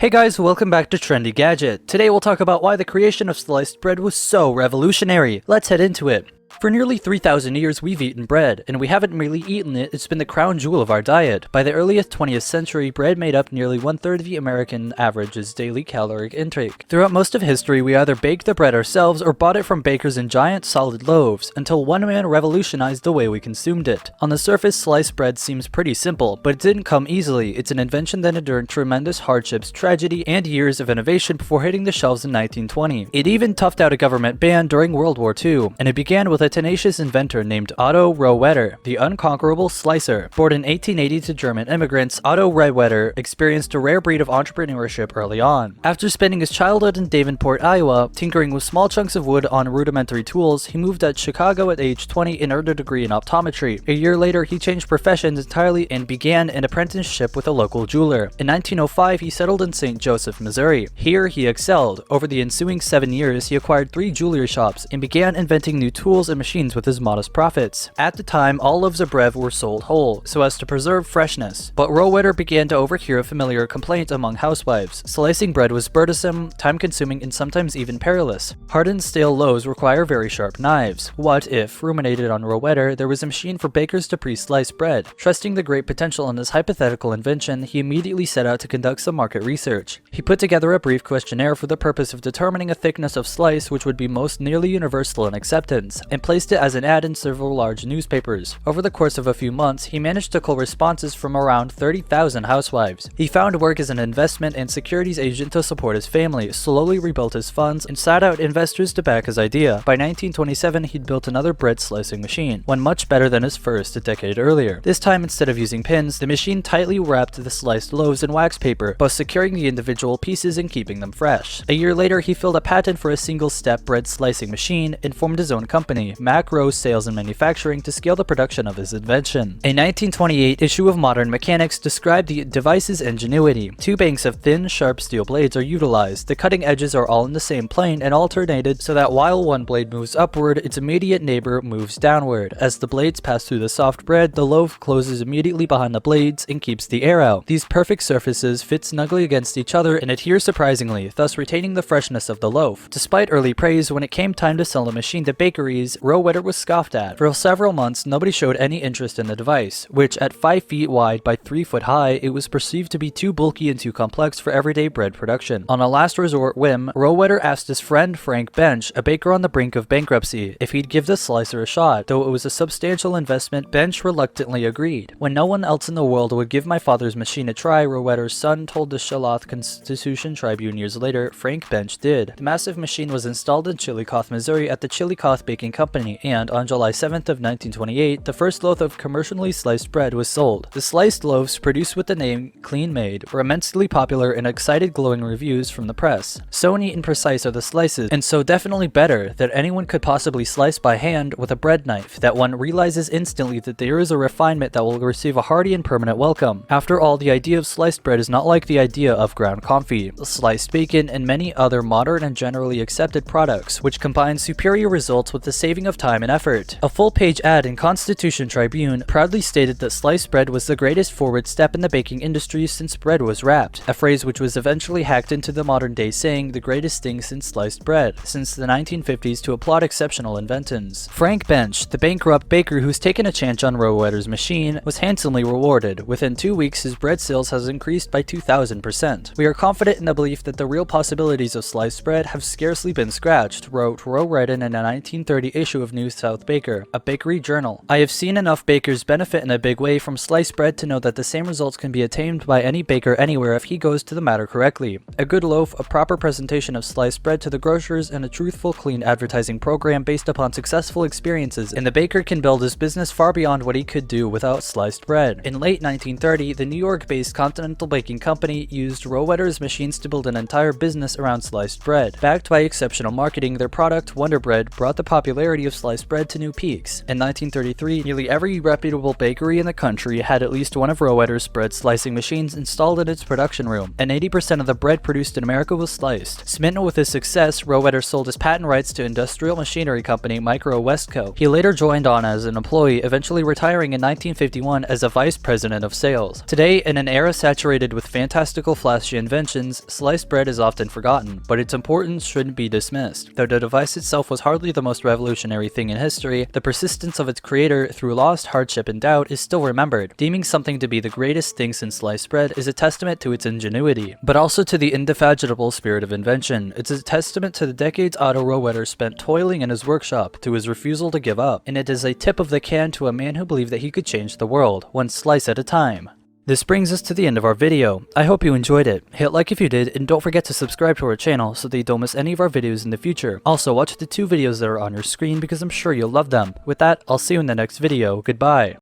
Hey guys, welcome back to Trendy Gadget. Today we'll talk about why the creation of sliced bread was so revolutionary. Let's head into it. For nearly 3,000 years, we've eaten bread, and we haven't merely eaten it, it's been the crown jewel of our diet. By the earliest 20th century, bread made up nearly one-third of the American average's daily caloric intake. Throughout most of history, we either baked the bread ourselves or bought it from bakers in giant solid loaves, until one man revolutionized the way we consumed it. On the surface, sliced bread seems pretty simple, but it didn't come easily. It's an invention that endured tremendous hardships, tragedy, and years of innovation before hitting the shelves in 1920. It even toughed out a government ban during World War II, and it began with a tenacious inventor named Otto Rohwedder, the unconquerable slicer. Born in 1880 to German immigrants, Otto Rohwedder experienced a rare breed of entrepreneurship early on. After spending his childhood in Davenport, Iowa, tinkering with small chunks of wood on rudimentary tools, he moved to Chicago at age 20 and earned a degree in optometry. A year later, he changed professions entirely and began an apprenticeship with a local jeweler. In 1905, he settled in St. Joseph, Missouri. Here, he excelled. Over the ensuing 7 years, he acquired 3 jewelry shops and began inventing new tools and machines with his modest profits. At the time, all loaves of bread were sold whole, so as to preserve freshness. But Rohwedder began to overhear a familiar complaint among housewives. Slicing bread was burdensome, time-consuming, and sometimes even perilous. Hardened stale loaves require very sharp knives. What if, ruminated on Rohwedder, there was a machine for bakers to pre-slice bread? Trusting the great potential in this hypothetical invention, he immediately set out to conduct some market research. He put together a brief questionnaire for the purpose of determining a thickness of slice which would be most nearly universal in acceptance, and placed it as an ad in several large newspapers. Over the course of a few months, he managed to cull responses from around 30,000 housewives. He found work as an investment and securities agent to support his family, slowly rebuilt his funds, and sought out investors to back his idea. By 1927, he'd built another bread slicing machine, one much better than his first a decade earlier. This time, instead of using pins, the machine tightly wrapped the sliced loaves in wax paper, both securing the individual pieces and keeping them fresh. A year later, he filed a patent for a single-step bread slicing machine and formed his own company, Macro Sales and Manufacturing, to scale the production of his invention. A 1928 issue of Modern Mechanics described the device's ingenuity. 2 banks of thin, sharp steel blades are utilized. The cutting edges are all in the same plane and alternated so that while one blade moves upward, its immediate neighbor moves downward. As the blades pass through the soft bread, the loaf closes immediately behind the blades and keeps the air out. These perfect surfaces fit snugly against each other and adhere surprisingly, thus retaining the freshness of the loaf. Despite early praise, when it came time to sell the machine to bakeries, Rohwedder was scoffed at. For several months, nobody showed any interest in the device, which at 5 feet wide by 3 foot high, it was perceived to be too bulky and too complex for everyday bread production. On a last resort whim, Rohwedder asked his friend Frank Bench, a baker on the brink of bankruptcy, if he'd give the slicer a shot. Though it was a substantial investment, Bench reluctantly agreed. When no one else in the world would give my father's machine a try, Rohwedder's son told the Charlotte Constitution Tribune years later, Frank Bench did. The massive machine was installed in Chillicothe, Missouri at the Chillicothe Baking Company, and on July 7th of 1928, the first loaf of commercially sliced bread was sold. The sliced loaves, produced with the name Clean Made, were immensely popular and excited glowing reviews from the press. So neat and precise are the slices, and so definitely better that anyone could possibly slice by hand with a bread knife, that one realizes instantly that there is a refinement that will receive a hearty and permanent welcome. After all, the idea of sliced bread is not like the idea of ground confit, sliced bacon, and many other modern and generally accepted products, which combine superior results with the saving of time and effort. A full-page ad in Constitution Tribune proudly stated that sliced bread was the greatest forward step in the baking industry since bread was wrapped, a phrase which was eventually hacked into the modern day saying the greatest thing since sliced bread, since the 1950s to applaud exceptional inventions. Frank Bench, the bankrupt baker who's taken a chance on Rohwedder's machine, was handsomely rewarded. Within 2 weeks, his bread sales has increased by 2,000%. We are confident in the belief that the real possibilities of sliced bread have scarcely been scratched, wrote Rohwedder in a 1930 issue of New South Baker, a bakery journal. I have seen enough bakers benefit in a big way from sliced bread to know that the same results can be attained by any baker anywhere if he goes to the matter correctly. A good loaf, a proper presentation of sliced bread to the grocers, and a truthful, clean advertising program based upon successful experiences, and the baker can build his business far beyond what he could do without sliced bread. In late 1930, the New York-based Continental Baking Company used Rohwedder's machines to build an entire business around sliced bread. Backed by exceptional marketing, their product, Wonder Bread, brought the popularity popularity of sliced bread to new peaks. In 1933, nearly every reputable bakery in the country had at least one of Roeder's bread slicing machines installed in its production room, and 80% of the bread produced in America was sliced. Smitten with his success, Roeder sold his patent rights to industrial machinery company Micro Westco. He later joined on as an employee, eventually retiring in 1951 as a vice president of sales. Today, in an era saturated with fantastical flashy inventions, sliced bread is often forgotten, but its importance shouldn't be dismissed. Though the device itself was hardly the most revolutionary thing in history, the persistence of its creator through lost hardship and doubt is still remembered. Deeming something to be the greatest thing since sliced bread is a testament to its ingenuity, but also to the indefatigable spirit of invention. It's a testament to the decades Otto Roeder spent toiling in his workshop, to his refusal to give up, and it is a tip of the can to a man who believed that he could change the world, one slice at a time. This brings us to the end of our video. I hope you enjoyed it. Hit like if you did, and don't forget to subscribe to our channel so that you don't miss any of our videos in the future. Also, watch the 2 videos that are on your screen because I'm sure you'll love them. With that, I'll see you in the next video. Goodbye.